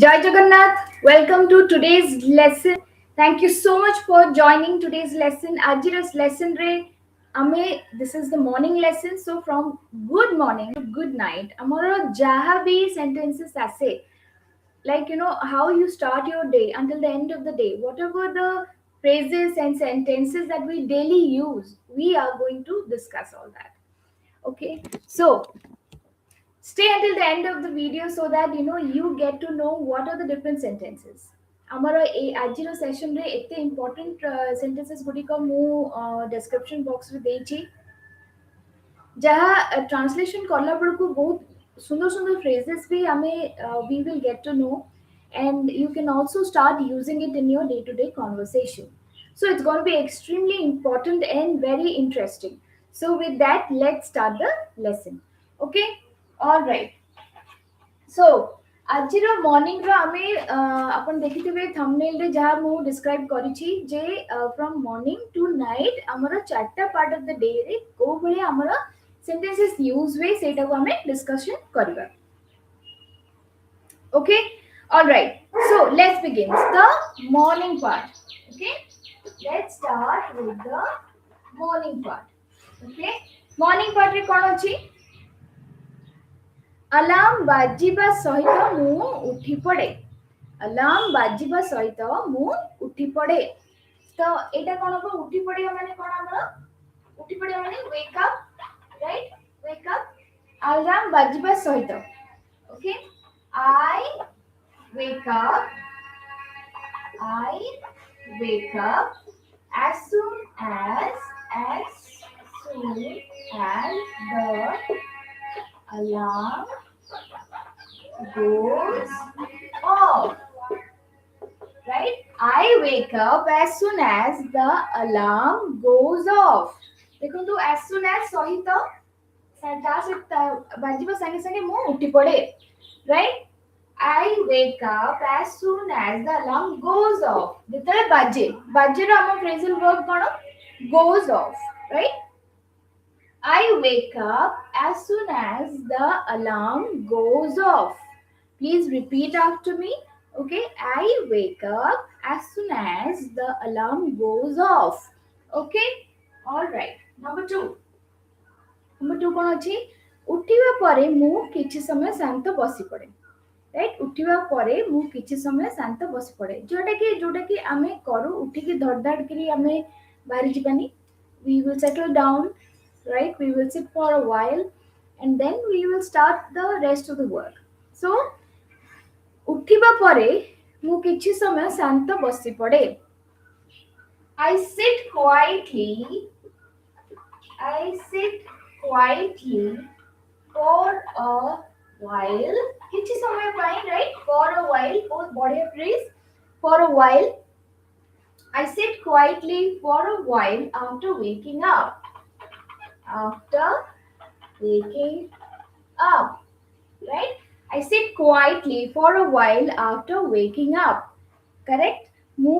Jai Jagannath, welcome to today's lesson. Thank you so much for joining today's lesson. Ajira's lesson re ame this is the morning lesson. So from good morning to good night, amara jaha bhi sentences ase like how you start your day until the end of the day. Whatever the phrases and sentences that we daily use, we are going to discuss all that. Okay, so stay until the end of the video so that you get to know what are the different sentences. ଆମର ଏ ଆଜିର ସେସନରେ ଏତେ important sentences ଗୁଡ଼ିକ ମୁଁ description ବକ୍ସରେ ଦେଇଛି ଯାହା translation କଲା ବେଳକୁ ବହୁତ ସୁନ୍ଦର ସୁନ୍ଦର phrases ବି ଆମେ we will get to know, and you can also start using it in your day to day conversation. So it's going to be extremely important and very interesting. So with that, let's start the lesson. Okay, all right. So ଆଜିର ମର୍ଣ୍ଣିଂର ଆମେ ଆପଣ ଦେଖିଥିବେ ଥମ୍ବନେଲରେ ଯାହା ମୁଁ describe କରିଛି ଯେ from morning two night ଆମର ଚାରିଟା ପାର୍ଟ ଅଫ୍ ଦ ଡେରେ କୋଉ ଭଳି ଆମର ସେଣ୍ଟେନ୍ସେସ୍ ୟୁଜ୍ ହୁଏ ସେଇଟାକୁ ଆମେ ଡିସ୍କସନ୍ କରିବା. Okay, all right. So let's begin the morning part. Okay, let's start with the morning part. Okay, morning part ରେ କ'ଣ ଅଛି? अलार्म बाजिबा सहित मु उठी पड़े. अलार्म बाजिबा सहित मु उठी पड़े. तो एटा कोन हो उठी पड़िया माने कोन हमर उठी पड़िया माने wake up, right? Wake up. Alarm बाजिबा सहित. Okay, I wake up. I wake up as soon as the alarm goes off. Right? I wake up as soon as the alarm goes off. देखो तो as soon as सहित बाजिबा संगे संगे मु उठी पड़े. Right? I wake up as soon as the alarm goes off. जेतले बाजे रो हम phrasal verb cone goes off. Right? I wake up as soon as the alarm goes off. Please repeat after me. Okay, I wake up as soon as the alarm goes off. Okay, all right. Number two कौन अच्छी? उठिवा परे मु किछि समय शांत बसी पड़े. Right, उठिवा परे मु किछि समय शांत बसी पड़े. जोटा कि आमे करू उठिकी धड़धाड़ करी आमे बाहरी जिबानी. We will settle down. Right, we will sit for a while and then we will start the rest of the work. So उठिबा परे मु किछि समय शांत बसी पड़े. I sit quietly for a while. किछि समय पाई, right? For a while, बहुत बढ़िया phrase. For a while. I sit quietly for a while after waking up. Right? I sit quietly for a while after waking up. Correct? मु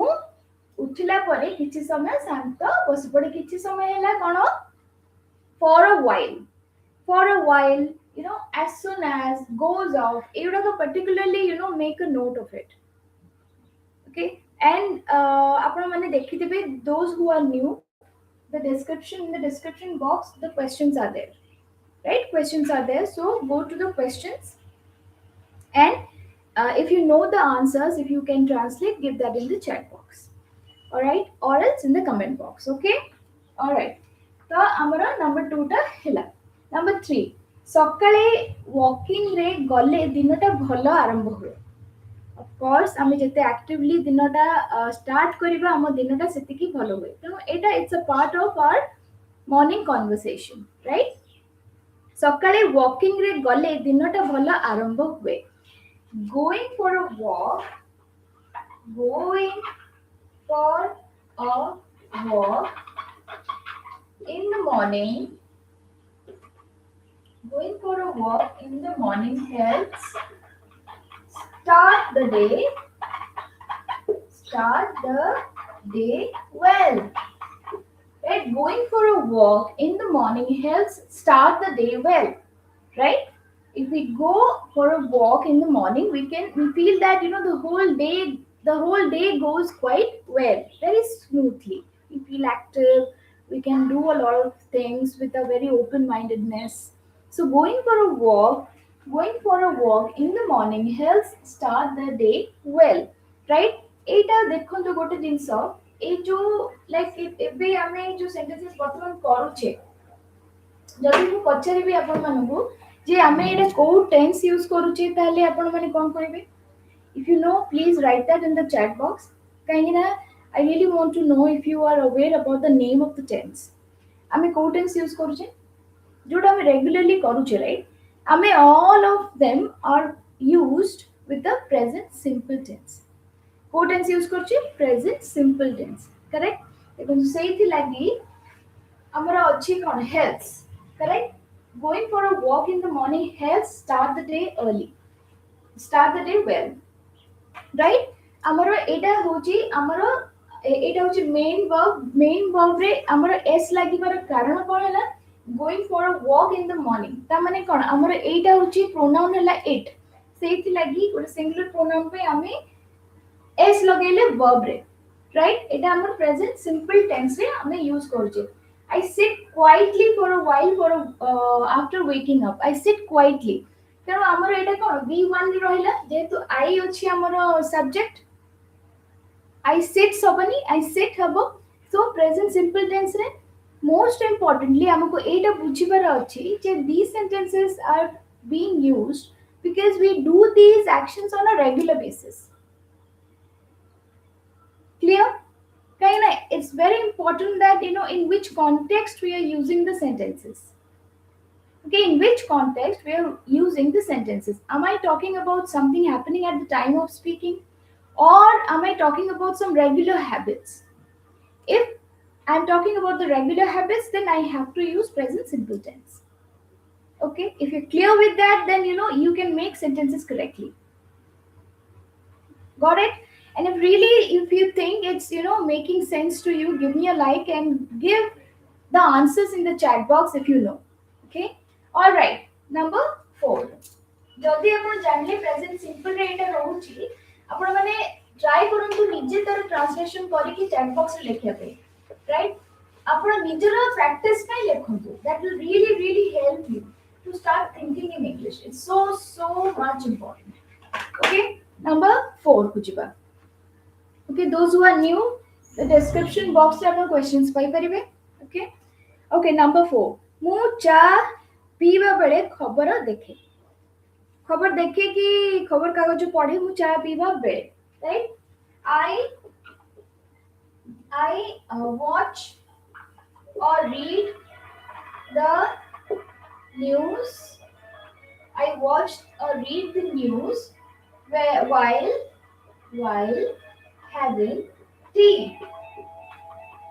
उठिला परे किछि समय शांत बसी पड़े. किछि समय हैला कोन? For a while, as soon as, goes off. एउडा को particularly make a note of it. Okay, and आपण माने देखिथिबे those who are new, in the description box the questions are there. Right, questions are there, so go to the questions, and if you know the answers, if you can translate, give that in the chat box. All right, or else in the comment box. Okay, all right. So amara number 2 ta hela. Number 3, सकाळे walking रे गले दिनटा भलो आरंभ हुए. Of course आमे जते actively दिनटा start करिबा हम दिनटा सेतिकी भलो हुए. तेनो एटा it's a part of our morning conversation. Right, सकाळे वॉकिंग रे गले दिनटा भलो आरंभ हुए. Going for a walk in the morning. Going for a walk in the morning helps start the day well. Right, going for a walk in the morning helps start the day well. Right, If we go for a walk in the morning, we feel that the whole day goes quite well, very smoothly. We feel active, we can do a lot of things with a very open mindedness. So going for a walk in the morning helps start the day well, right? ଏଇଟା ଦେଖନ୍ତୁ ଗୋଟେ ଜିନିଷ, ଏଇ ଯୋଉ like ଏବେ ଆମେ ଯୋଉ sentences ବର୍ତ୍ତମାନ କରୁଛେ, ଯଦି ମୁଁ ପଚାରିବି ଆପଣମାନଙ୍କୁ ଯେ ଆମେ ଏଇଟା କୋଉ ଟେନ୍ସ ୟୁଜ କରୁଛେ, ତାହେଲେ ଆପଣମାନେ କଣ କହିବେ? If you know, please write that in the chat box. କାହିଁକି ନା I really want to know if you are aware about the name of the tense. ଆମେ କୋଉ ଟେନ୍ସ ୟୁଜ କରୁଛେ, ଯୋଉଟା ଆମେ ରେଗୁଲାରଲି କରୁଛେ, ରାଇଟ୍? ଆମେ all of them are used with the present simple tense. କୋଉ ଟେନ୍ସ ୟୁଜ କରୁଛେ? Present simple tense, correct? ଦେଖନ୍ତୁ ସେଇଥିଲାଗି ଆମର ଅଛି କଣ? Helps, correct? Going for a walk in the morning helps start the day early, start the day well, right? ଆମର ଏଇଟା ହଉଛି ଆମର ଏଇଟା ହଉଛି main verb ରେ ଆମର s ଲାଗିବାର କାରଣ କଣ ହେଲା? Going for a walk in the morning, ତା ମାନେ କଣ? ଆମର ଏଇଟା ହଉଛି pronoun ହେଲା it, ସେଇଥିଲାଗି ଗୋଟେ singular pronoun ପାଇଁ ଆମେ s ଲଗେଇଲେ verb ରେ, right? ଏଇଟା ଆମର present simple tense ରେ ଆମେ use କରୁଛେ। I sit quietly for a while after waking up. I sit quietly, ତେଣୁ ଆମର ଏଇଟା କଣ? V1 ରେ ରହିଲା, ଯେହେତୁ I ଅଛି ଆମର subject, I sit ହବନି, I sit ହବ। So present simple tense ରେ most importantly ଆମକୁ ଏଇଟା ବୁଝିବାର ଅଛି ଯେ these sentences are being used because we do these actions on a regular basis. Clear? Kaina, it's very important that you know in which context we are using the sentences. Okay, in which context we are using the sentences. Am I talking about something happening at the time of speaking? Or am I talking about some regular habits? If I'm talking about the regular habits, then I have to use present simple tense. Okay, if you're clear with that, then you know you can make sentences correctly. Got it? And if you think it's making sense to you, give me a like and give the answers in the chat box if you know. Okay? All right. Number 4. ଯଦି ଆପଣ ଜାଣିଲେ present simple ରେ ଏଇଟା ରହୁଛି, ଆପଣ ମାନେ try କରନ୍ତୁ ନିଜେ ତାର ଟ୍ରାନ୍ସଲେସନ କରିକି ଚାଟ୍ ବକ୍ସ ରେ ଲେଖିବା ପାଇଁ, ରାଇଟ୍? ଆପଣ ନିଜର ପ୍ରାକ୍ଟିସ ପାଇଁ ଲେଖନ୍ତୁ, that will really help you to start thinking in English. It's so much important. Okay? Number 4 କୁ ଯିବା। Okay, those who are new, the description box ରେ ଆପଣ questions ପାଇପାରିବେ। Okay? Okay, number 4. ମୁଁ ଚା ପିଇବା ବେଳେ ଖବର ଦେଖେ। खबर देखे कि खबर कागज पढ़े मु चाय पीवा बेले, right? I watch or read the news. I watch or read the news while having tea,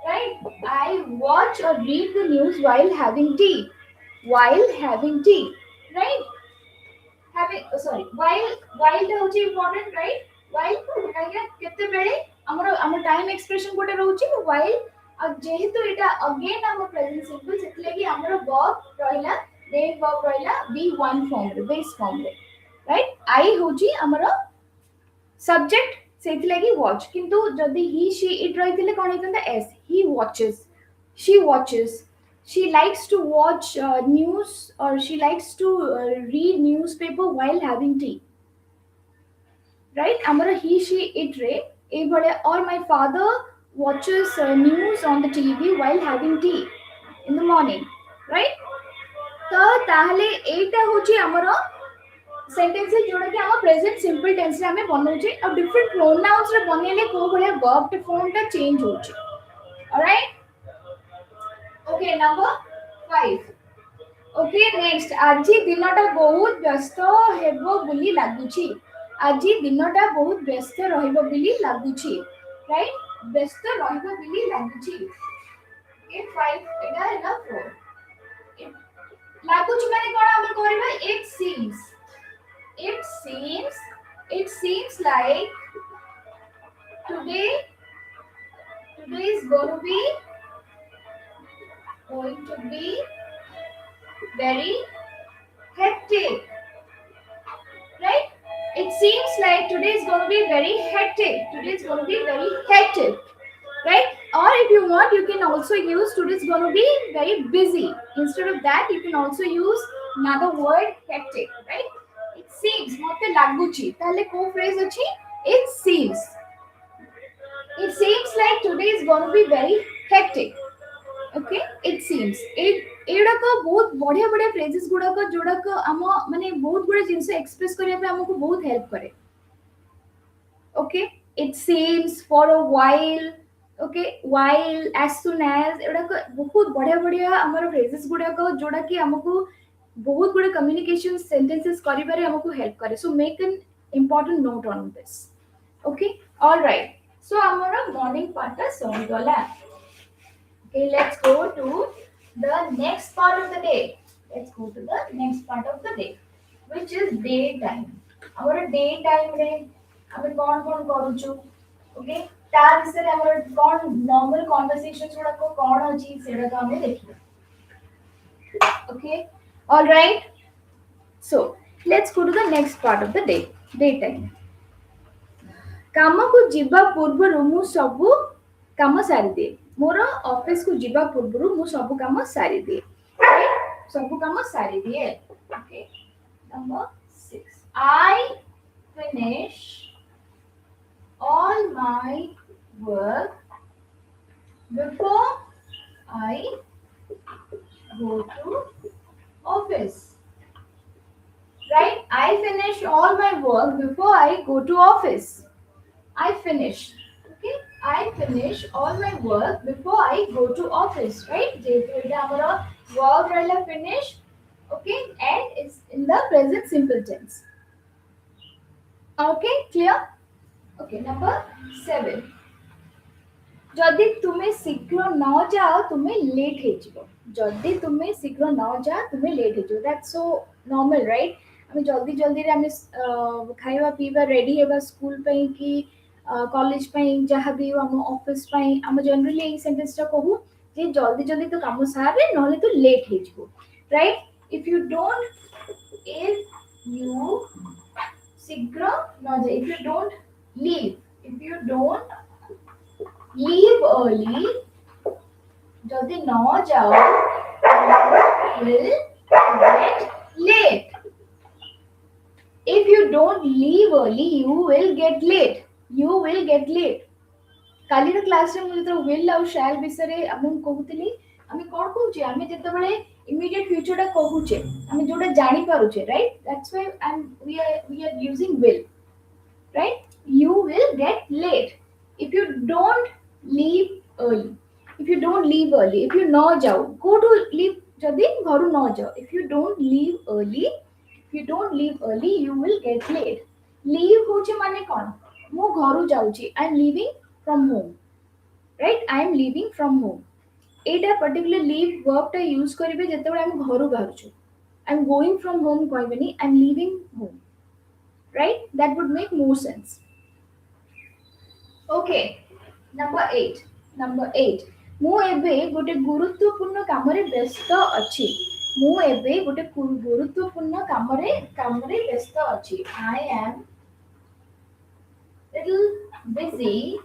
right? I watch or read the news while having tea, right? while ଟା ହଉଛି important, right? while ଆଜ୍ଞା କେତେବେଳେ ଆମର time expression ଗୋଟେ ରହୁଛି while, ଆଉ ଯେହେତୁ ଏଟା again ଆମ ପ୍ରେଜେଣ୍ଟ ସିମ୍ପଲ, ସେଥିଲାଗି ଆମର verb ରହିଲା, main verb ରହିଲା be1 form ରେ, base form ରେ, right? I ହଉଛି ଆମର subject, ସେଇଥିଲାଗି watch, କିନ୍ତୁ ଯଦି he she it ରହିଥିଲେ କଣ ହେଇଥାନ୍ତା? s, he watches, she watches, she likes to watch news, or she likes to read newspaper while having tea, right? Amara he she it re eibhale, or my father watches news on the TV while having tea in the morning, right? तो ताहले एटा होची हमरो sentences जोडा कि हम present simple tense रे हमें बनौचे, और डिफरेंट प्रोनाउंस रे बनेले को भले वर्ब टे फॉर्म टा चेंज होची। Alright? Okay, number 5. Okay, next, आजी दिनटा बहुत व्यस्त हेबो बुली लागुची। आजी दिनटा बहुत व्यस्त रहइबो बुली लागुची, राइट? व्यस्त रहइबो बुली लागुची। ओके, 5 एटा हैला 4। लागुची माने कोन हम करबा? It seems like today is going to be very hectic, right? It seems like today is going to be very hectic. Today is going to be very hectic, right? Or if you want, you can also use today is going to be very busy. Instead of that, you can also use another word hectic, right? It seems. मते लाଗୁची. ताले को phrase अछि? It seems. It seems like today is going to be very hectic. Okay, it seems. एଗୁଡାକ ବହୁତ ବଢିଆ ବଢିଆ phrases ଗୁଡାକ ଯୋଉଡାକ ଆମ ମାନେ ବହୁତ ଗୁଡେ ଜିନିଷ ଏକ୍ସପ୍ରେସ କରିବା ପାଇଁ ଆମକୁ ବହୁତ ହେଲ୍ପ କରେ. Okay, it seems, for a while, okay, while, as soon as, एଗୁଡାକ ବହୁତ ବଢିଆ ବଢିଆ ଆମର phrases ଗୁଡାକ ଯୋଉଟା କି ଆମକୁ ବହୁତ ଗୁଡେ communication sentences କରିବାରେ ଆମକୁ help କରେ. So make an important note on this. Okay, all right. So ଆମର morning part ଟା ସରିଗଲା. Okay, let's go to the next part of the day. Let's go to the next part of the day, which is daytime. Our daytime रे ଆମେ କଣ କଣ କରୁଛୁ? Okay, ତା ବିଷୟରେ ଆମର କଣ normal conversations ଗୁଡାକ କଣ ଅଛି ସେଗୁଡାକ ଆମେ ଦେଖିବା. Okay, all right. So let's go to the next part of the day. Daytime. କାମକୁ ଯିବା ପୂର୍ବରୁ ମୁଁ ସବୁ କାମ ସାରିଦିଏ. ମୋର ଅଫିସକୁ ଯିବା ପୂର୍ବରୁ ମୁଁ ସବୁ କାମ ସାରିଦିଏ. ସବୁ କାମ ସାରିଦିଏ. Okay. Number 6. I finish all my work before I go to office. Right? I finish all my work before I go to office. I finish. Okay, I finish all my work before I go to office, right? जेहेतु एटा हमरो work रहला finish, okay, and it's in the present simple tense. Okay, clear? Okay, number 7. जदि तुम्हें शीघ्र न जाओ तुम्हें late हे जिवो. जदि तुम्हें शीघ्र न जाओ तुम्हें लेट हे जिवो. That's so normal, right? हमें जल्दी जल्दी रे हमें खाଇବା ପିଇବା रेडी हेबा स्कूल पे कि कॉलेज ପାଇଁ ଯାହା ବି ଆମ ଅଫିସ ପାଇଁ ଆମେ ଜେନରାଲି ଏଇ ସେଣ୍ଟେନ୍ସ ଟା କହୁ ଯେ ଜଲ୍ଦି ଜଲ୍ଦି ତ କାମ ସାରେ ନହେଲେ ତୁ ଲେଟ୍ ହେଇଯିବୁ, ରାଇଟ୍? ଇଫ ୟୁ ଡୋଣ୍ଟ ଶୀଘ୍ର ନ ଯାଇ, if you don't leave early, ଯଦି ନ ଯାଅ you will get late. If you don't leave early you will get late. You will get late. काली रो क्लास रे मुझे तो will और shall विषय हम कहउतली हम कोन कहउचे हम जेतेबेले immediate future टा कहउचे हम जोटा जानि पारुचे, right? That's why we are using will, right? You will get late if you don't leave early. If you don't leave early, if you no जाओ, go to leave जदी घरु न जाओ. If you don't leave early you will get late. Leave होचे माने कोन? मु घरु जाउची. I am leaving from home, right? I am leaving from home. Etah particular leave verb टा यूज करिवे जेतेबेले हम घरु बाहरछु. I am going from home कहबेनी, I am leaving home, right? That would make more sense. Okay, number 8. मु एबे गोटे गुरुत्वपूर्ण कामरे व्यस्त अछि. मु एबे गोटे गुरुत्वपूर्ण कामरे व्यस्त अछि. I am little busy.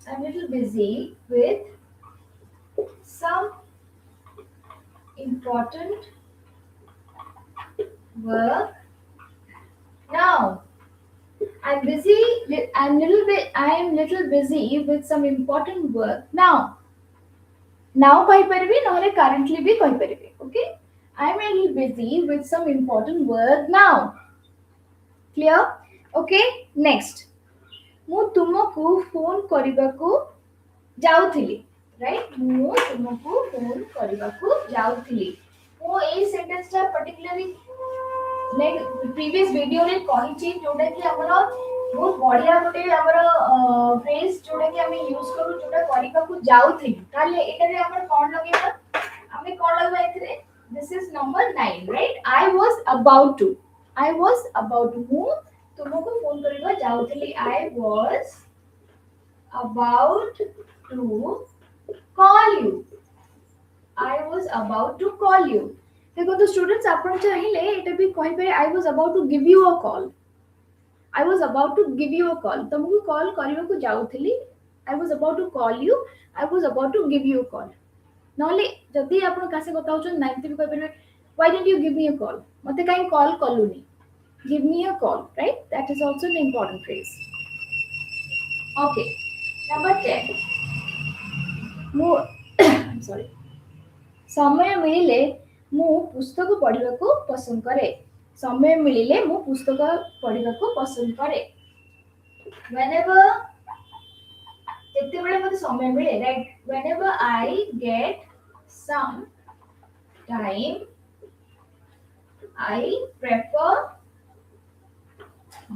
I'm little busy with some important work now. I am little busy with some important work now. Now कहि परिबे नहले currently भी कहि परिबे. Okay? I am a little busy with some important work now. Clear? Okay? Next. ମୁଁ ତୁମକୁ phone କରିବାକୁ ଯାଉଥିଲି, ରାଇଟ୍? ମୁଁ ତୁମକୁ ଫୋନ କରିବାକୁ ଯାଉଥିଲି. ମୁଁ ଏଇ ସେଣ୍ଟେନ୍ସ ଟା पर्टिकुलरली ଲାଇକ୍ ପ୍ରିଭିୟସ୍ ଭିଡିଓରେ କହିଛି ଯୋଉଟା କି ଆମର ବହୁତ ବଢିଆ ଗୋଟେ ଆମର ଫ୍ରେଜ ଯୋଉଟା କି ଆମେ ୟୁଜ କରୁ ଯୋଉଟା କରିବାକୁ ଯାଉଥିଲି. ତାହେଲେ ଏଟାରେ ଆମର କଣ ଲଗେଇବା? ଆମେ କଣ ଲଗେଇବା ଏଥିରେ? This is number 9, right? I was about to. ମୁଁ तुमको फोन करबा जाउथली. I was about to call you. I was about to call you. देखो स्टूडेंट्स आपण चाहिए एटा भी कहि पारे I was about to give you a call, I was about to give you a call, तुमको कॉल करबा को जाउथली, I was about to call you, I was about to give you a call. नले जदि आपण कासे କଥା होचन ninety भी कहि पारे why didn't you give me a call, मते काई कॉल कलुनी, give me a call, right, that is also an important phrase. Okay, number 10 मु सॉरी समय मिलिले मु पुस्तक पढ़िବାକୁ पसंद करे, समय मिलिले मु पुस्तक पढ़िବାକୁ पसंद करे। whenever ଯେତେବେଳେ ମୋତେ ସମୟ ମିଳେ, right, whenever I get some time I prefer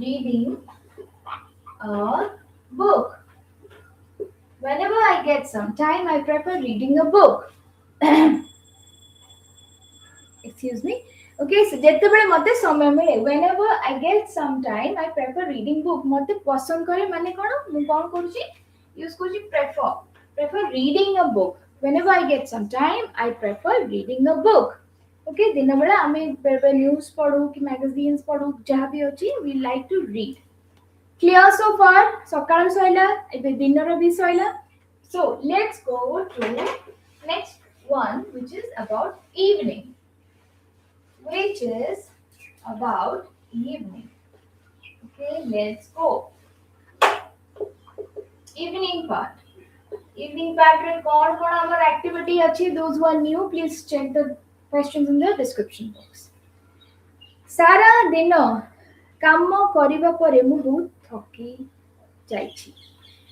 reading a book. Whenever I get some time I prefer reading a book. Excuse me. Okay, so ଯେତେବେଳେ ମୋତେ ସମୟ ମିଳେ, whenever I get some time I prefer reading book, ମୋତେ ପସନ୍ଦ କରେ ମାନେ କ'ଣ, ମୁଁ କ'ଣ କରୁଛି, यूज କରୁଛି prefer, prefer reading a book. Whenever I get some time I prefer reading a book. Okay, दिन बेला आमे न्यूज़ पढू कि मैगजीन्स पढू जहाँ भी अछि, we like to read. Clear so far? सकाळ सइला, एबे दिनर भी सइला. So let's go to next one, which is about evening. Which is about evening. Okay, let's go. Evening part. Evening part रे कौन कौन हमर activity अच्छी, those who are new please check the questions in the description box. सारा दिन काम करिबा परे मु बहुत थकी जाइछि,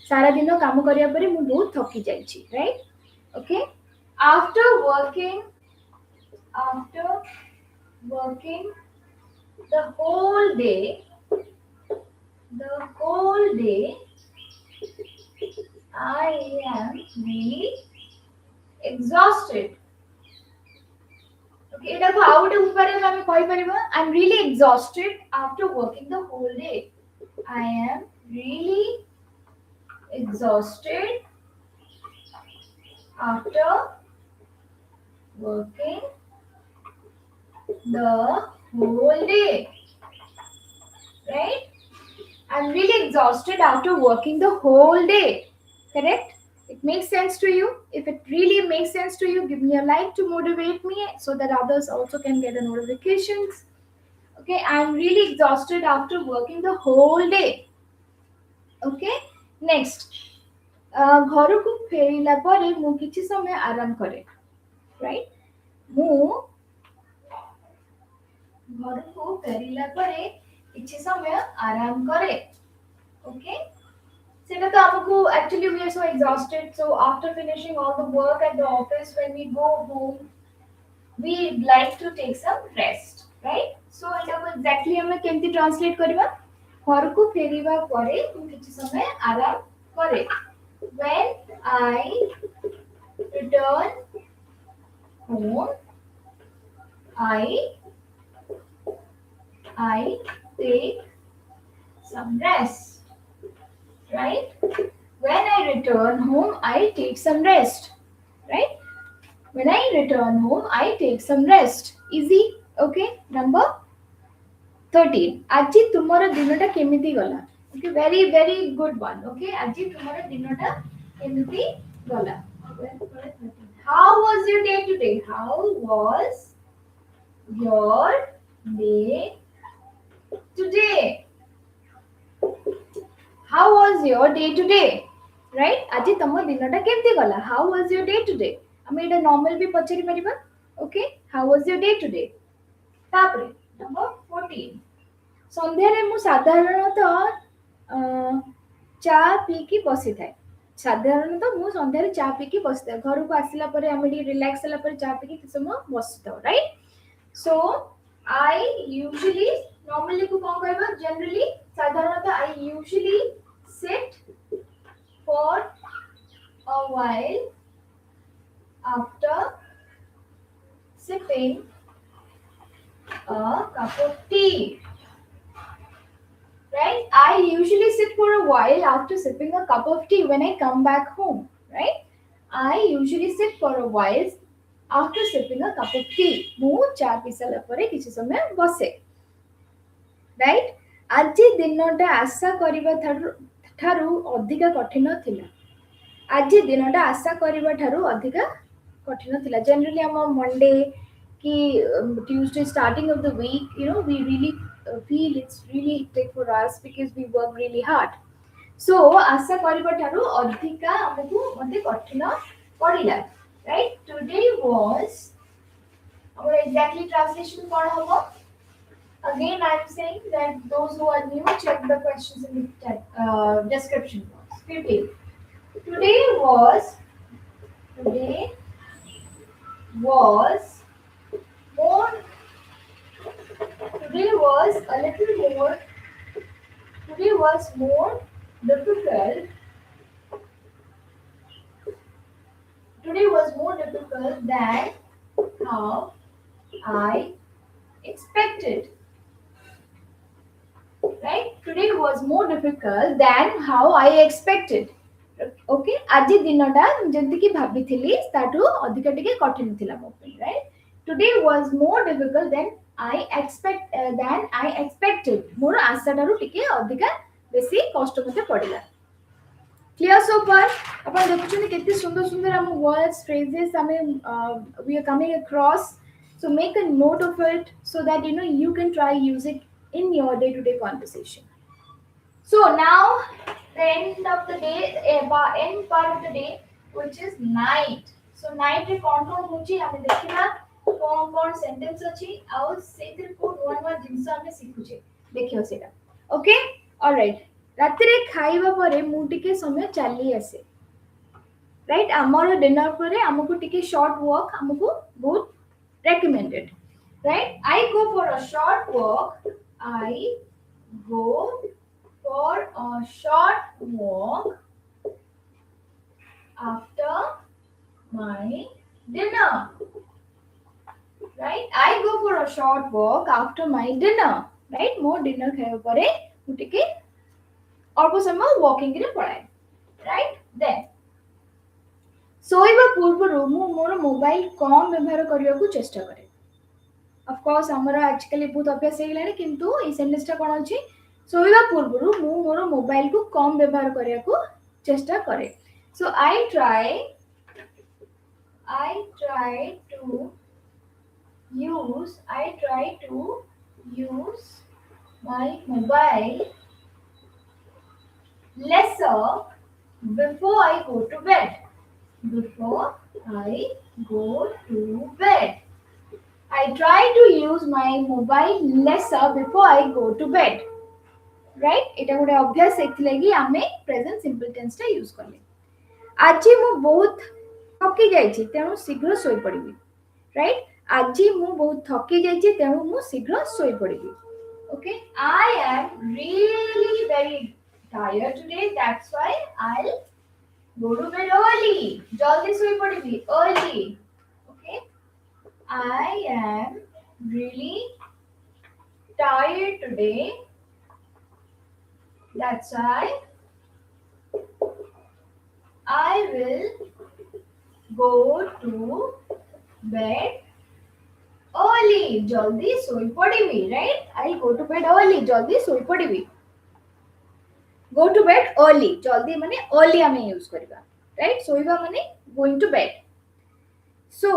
सारा दिन काम करिया परे मु बहुत थकी जाइछि, right? Okay, after working the whole day, I am really exhausted. Okay, এটা আউট উপরে আমি কই পারিবা, I am really exhausted after working the whole day. I am really exhausted after working the whole day. Right? I'm really exhausted after working the whole day. Correct? It makes sense to you? If it really makes sense to you, give me a like to motivate me so that others also can get the notifications. Okay, I'm really exhausted after working the whole day. Okay, next. ଘରକୁ ଫେରିଲା ପରେ ମୁଁ କିଛି ସମୟ ଆରାମ କରେ, right? ମୁଁ ଘରକୁ ଫେରିଲା ପରେ କିଛି ସମୟ ଆରାମ କରେ। Okay, ସେଟା ତ ଆମକୁ actually we are so exhausted, so after finishing all the work at the office, when we go home we like to take some rest, right? So ଏଟାକୁ exactly ଆମେ କେମିତି translate କରିବା, ଘରକୁ ଫେରିବା ପରେ ମୁଁ କିଛି ସମୟ ଆରାମ କରେ। When I return home I take some rest, right? When I return home I take some rest, right? When I return home I take some rest. Easy. Okay, number 13. ଆଜି ତୁମର ଦିନଟା କେମିତି ଗଲା? Okay, very very good one. Okay, ଆଜି ତୁମର ଦିନଟା କେମିତି ଗଲା? How was your day today? How was your day today? How was your day today? Right? ଆଜି ତମ ଦିନଟା କେମିତି ଗଲା? How was your day today? ଆମେ ଏଟା normal ବି ପଚାରି ପାରିବା. Okay? How was your day today? ତାପରେ number 14. ସନ୍ଧ୍ୟାରେ ମୁଁ ସାଧାରଣତଃ ଚା ପିଇକି ବସିଥାଏ। ସାଧାରଣତଃ ମୁଁ ସନ୍ଧ୍ୟାରେ ଚା ପିଇକି ବସିଥାଏ। ଘରକୁ ଆସିଲା ପରେ ଆମେ ଟିକେ ରିଲାକ୍ସ ହେଲା ପରେ ଚା ପିଇକି କିଛି ସମୟ ବସିଥାଉ, right? So I usually, normally को कौन कहबा, generally साधारणतः I usually sit for a while after sipping a cup of tea. Right? I usually sit for a while after sipping a cup of tea when I come back home. Right? I usually sit for a while after sipping a cup of tea ମୁଁ ଚା ପିଇ ସାରିଲା ପରେ କିଛି ସମୟ ବସେ right ଆଜି ଦିନଟା ଆଶା କରିବା ଠାରୁ ଅଧିକା କଠିନ ଥିଲା ଆଜି ଦିନଟା ଆଶା କରିବା ଠାରୁ ଅଧିକା କଠିନ ଥିଲା ଜେନେରାଲି ଆମ ମଣ୍ଡେ କି Tuesday starting of the week we really feel it's really hectic for us because we work really hard so ଆଶା କରିବା ଠାରୁ ଅଧିକା ଆମକୁ ମତେ କଠିନ ପଡ଼ିଲା right today was our exactly translation କଣ ହବ again I'm saying that those who are new check the questions in the description box repeat today was today was more today was a little more today was more difficult today was more difficult than how I expected right today was more difficult than how I expected okay आज दिनटा जंती की भाबिथिली ताठू अधिक टिके कठिन थिला मो पे right today was more difficult than I expected मोर आशा ठारू टिके अधिक बेसी कष्ट मते पड़िला क्लियर सो फार अपन देखुछन केते सुंदर सुंदर हम वर्ड्स फ्रेजेस हमें we are coming across so make a note of it so that you can try use it in your day to day conversation so now the end of the day end part of the day which is night so night रे कोन कोन होची हमें देखिना कोन कोन sentence अछि आउ सेतिर को one one जिंस हमें सिखुचे देखियो सेटा okay alright राति रे खाइबा परे मु टिके समय चली आसे राइट हमर डिनर परे हमकु टिके शॉर्ट वॉक हमकु बहुत recommended right I go for a short walk I go for a short walk after my dinner right I go for a short walk after my dinner right more dinner खाया परे मु टिके अल्प समय walking रे पड़ाए right then सोइबा पूर्वरु मु मोर mobile कम व्यवहार करिया को चेष्टा करे ऑफ कोर्स हमरा आजकल बहुत अभ्यास हे गेलानी किंतु ई सेंटेंस टा कोन अछि सोइबा पूर्वरु मु मोर मोबाइल को कम व्यवहार करिया को चेष्टा करे so I try to use my mobile lesser before I go to bed before I go to bed. I try to use my mobile lesser before I go to bed. Right? এটা ଗୋଟେ ଅଭ୍ୟାସ ଏଥିଲାଗି ଆମେ present simple tense ଟା use କଲେ ଆଜି ମୁଁ ବହୁତ ଥକି ଯାଇଛି ତେଣୁ ଶୀଘ୍ର ଶୋଇ ପଡ଼ିବି right ଆଜି ମୁଁ ବହୁତ ଥକି ଯାଇଛି ତେଣୁ ମୁଁ ଶୀଘ୍ର ଶୋଇ ପଡ଼ିବି okay I am really very tired today that's why I'll go to bed early jaldi soi padibi early okay I am really tired today that's why I will go to bed early jaldi soi padibi right I'll go to bed early jaldi soi padibi go to bed early jaldi माने early हमें use करिबा right सोइबा माने going to bed so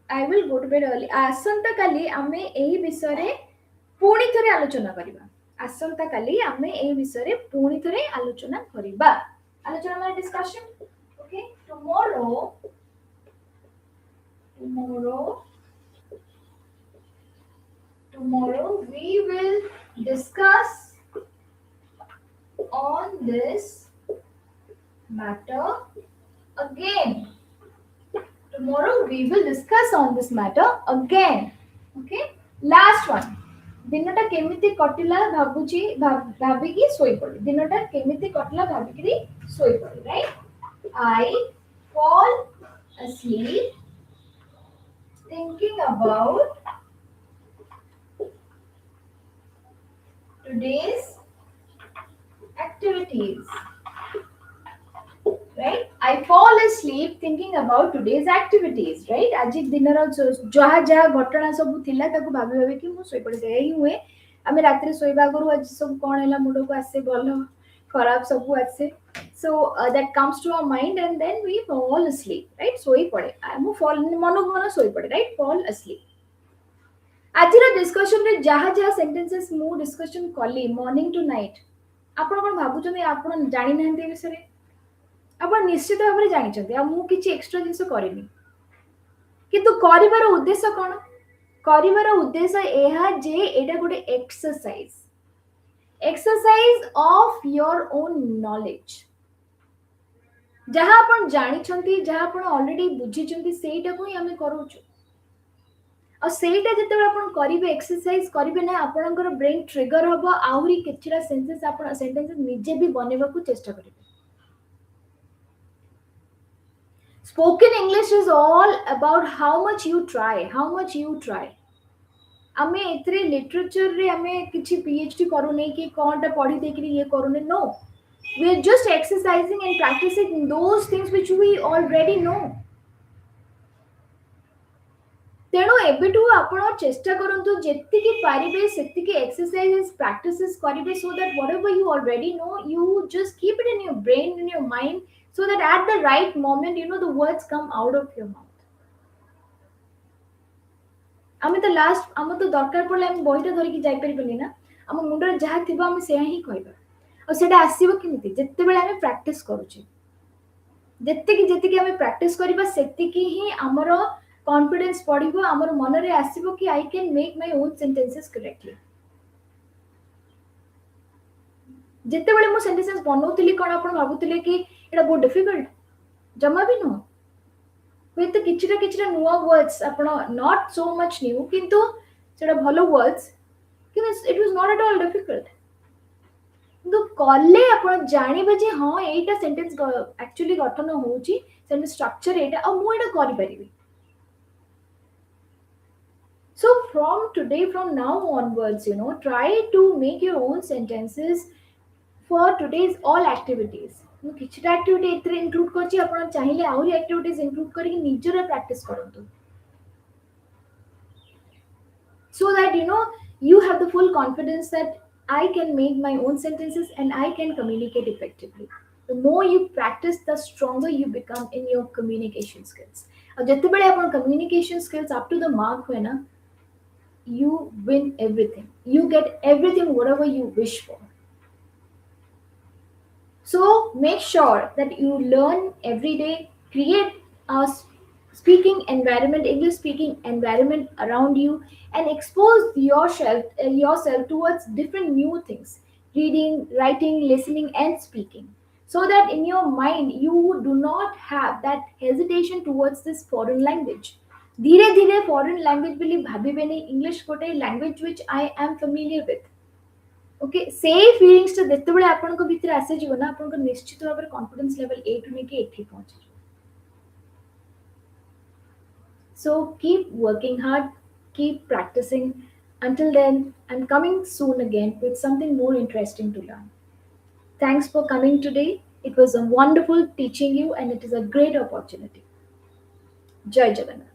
I will go to bed early आसंता काली हमें एही विषय रे पुणी थरे आलोचना करिबा आसंता काली हमें एही विषय रे पुणी थरे आलोचना करिबा आलोचना माने discussion okay tomorrow we will discuss on this matter again tomorrow we will discuss on this matter again okay last one दिनटा केमिति कटिला भाबुची भाबी की सोई पड़ी दिनटा केमिति कटिला भाबी की सोई पड़ी right I fall asleep thinking about today's activities right I fall asleep thinking about today's activities, right? ଆଜି ଦିନର ଯାହା ଯାହା ଘଟଣା ସବୁ ଥିଲା ତାକୁ ଭାବି ଭାବିକି ମୁଁ ଶୋଇପଡ଼େ। ସେଇଆ ହିଁ ହୁଏ। ଆମେ ରାତିରେ ଶୋଇବା ଆଗରୁ ଆଜି ସବୁ କଣ ହେଲା ମୁଣ୍ଡକୁ ଆସେ, ଭଲ ଖରାପ ସବୁ ଆସେ। So that comes to our mind and then we fall asleep, right? ଶୋଇପଡ଼େ। ମୁଁ ମନକୁ ମନ ଶୋଇପଡ଼େ, right? Fall asleep। ଆଜିର ଡିସ୍କସନରେ ଯାହା ଯାହା ସେଣ୍ଟେନ୍ସେସ୍ ମୁଁ ଡିସ୍କସନ କଲି ମର୍ଣ୍ଣିଂ ଟୁ ନାଇଟ୍, ଆପଣ କଣ ଭାବୁଛନ୍ତି ଆପଣ ଜାଣିନାହାନ୍ତି ଏ ବିଷୟରେ? ଆପଣ ନିଶ୍ଚିତ ଭାବରେ ଜାଣିଛନ୍ତି, ଆଉ ମୁଁ କିଛି ଏକ୍ସଟ୍ରା ଜିନିଷ କରିନି। କିନ୍ତୁ କରିବାର ଉଦ୍ଦେଶ୍ୟ କଣ? କରିବାର ଉଦ୍ଦେଶ୍ୟ ଏହା ଯେ ଏଇଟା ଗୋଟେ exercise of your own knowledge. ଯାହା ଆପଣ ଜାଣିଛନ୍ତି, ଯାହା ଆପଣ ଅଲରେଡି ବୁଝିଛନ୍ତି, ସେଇଟାକୁ ହିଁ ଆମେ କରୁଛୁ। ଆଉ ସେଇଟା ଯେତେବେଳେ ଆପଣ କରିବେ, ଏକ୍ସରସାଇଜ କରିବେ ନା, ଆପଣଙ୍କର ବ୍ରେନ୍ ଟ୍ରିଗର ହବ, ଆହୁରି କିଛିଟା ସେଣ୍ଟେନ୍ସ ନିଜେ ବି ବନେଇବାକୁ ଚେଷ୍ଟା କରିବେ। Spoken English is all about how much you try, how much you try. ଆମେ ଏଥିରେ ଲିଟରେଚରରେ ଆମେ କିଛି PhD କରୁନେ କି କଣଟା ପଢି ଦେଇକିରି ଇଏ କରୁନେ, no. We are just exercising and practicing those things which we already know. ତେଣୁ ଏବେଠୁ ଆପଣ ଚେଷ୍ଟା କରନ୍ତୁ ଯେତିକି ପାରିବେ ସେତିକି ଏକ୍ସରସାଇଜେସ୍ ପ୍ରାକ୍ଟିସେସ୍ କରିବେ, so that whatever you already know you just keep it in your brain, in your mind, so that at the right moment the words come out of your mouth. ଆମେ ତ ଲାଷ୍ଟ ଆମ ତ ଦରକାର ପଡ଼ିଲେ ଆମେ ବହିଟା ଧରିକି ଯାଇପାରିବାନି ନା, ଆମ ମୁଣ୍ଡରେ ଯାହା ଥିବ ଆମେ ସେୟା ହିଁ କହିବା। ଆଉ ସେଇଟା ଆସିବ କେମିତି? ଯେତେବେଳେ ଆମେ ପ୍ରାକ୍ଟିସ କରୁଛେ, ଯେତିକି ଯେତିକି ଆମେ ପ୍ରାକ୍ଟିସ କରିବା ସେତିକି ହିଁ ଆମର କନଫିଡେନ୍ସ ବଢିବ, ଆମର ମନରେ ଆସିବ କି I can make my own sentences correctly. ଯେତେବେଳେ ମୁଁ ସେଣ୍ଟେନ୍ସେସ୍ ବନଉଥିଲି କଣ ଆପଣ ଭାବୁଥିଲେ କି ଏଇଟା ବହୁତ ଡିଫିକଲ୍ଟ? ଜମା ବି ନୁହଁ। ହୁଏତ କିଛିଟା ନୂଆ ୱାର୍ଡସ୍ ଆପଣ ନଟ୍ ସୋ ମଚ୍ ନ୍ୟୁ, କିନ୍ତୁ ସେଟା ଭଲ ୱାର୍ଡସ୍, କିନ୍ତୁ it was not at all difficult. କିନ୍ତୁ କଲେ ଆପଣ ଜାଣିବେ ଯେ ହଁ ଏଇଟା ସେଣ୍ଟେନ୍ସ ଆକ୍ଚୁଆଲି ଗଠନ ହଉଛି, ସେଣ୍ଟେନ୍ସ ଷ୍ଟ୍ରକ୍ଚର ଏଇଟା, ଆଉ ମୁଁ ଏଇଟା କରିପାରିବି। So from today, from now onwards, try to make your own sentences for today's all activities. ମୁଁ କିଛିଟା ଆକ୍ଟିଭିଟି ଏଥିରେ ଇନକ୍ଲୁଡ୍ କରିଛି, ଆପଣ ଚାହିଁଲେ ଆହୁରି ଆକ୍ଟିଭିଟିଜ୍ ଇନକ୍ଲୁଡ୍ କରିକି ନିଜର ପ୍ରାକ୍ଟିସ୍ କରନ୍ତୁ। So that you have the full confidence that I can make my own sentences and I can communicate effectively. The more you practice, the stronger you become in your communication skills. और ଯେତେବେଳେ ଆପଣ communication skills up to the mark हुए ना, you win everything. You get everything whatever you wish for. So make sure that you learn every day, create a speaking environment, English speaking environment around you, and expose yourself towards different new things, reading, writing, listening, and speaking, so that in your mind you do not have that hesitation towards this foreign language. धीरे धीरे foreign language ବୋଲି ଭାବିବେନି, English ଗୋଟେ language which I am familiar with. Okay, ସେଇ ଫିଲିଂସଟା ଯେତେବେଳେ ଆପଣଙ୍କ ଭିତରେ ଆସିଯିବ ନା, ଆପଣଙ୍କ ନିଶ୍ଚିତ ଭାବରେ କନଫିଡେନ୍ସ ଲେଭେଲ ଏଇଠୁ ନେଇକି ଏଠି ପହଞ୍ଚିଯିବ। So keep working hard, keep practicing. Until then, I'm coming soon again with something more interesting to learn. Thanks for coming today. It was a wonderful teaching you and it is a great opportunity. Jai Jagannath.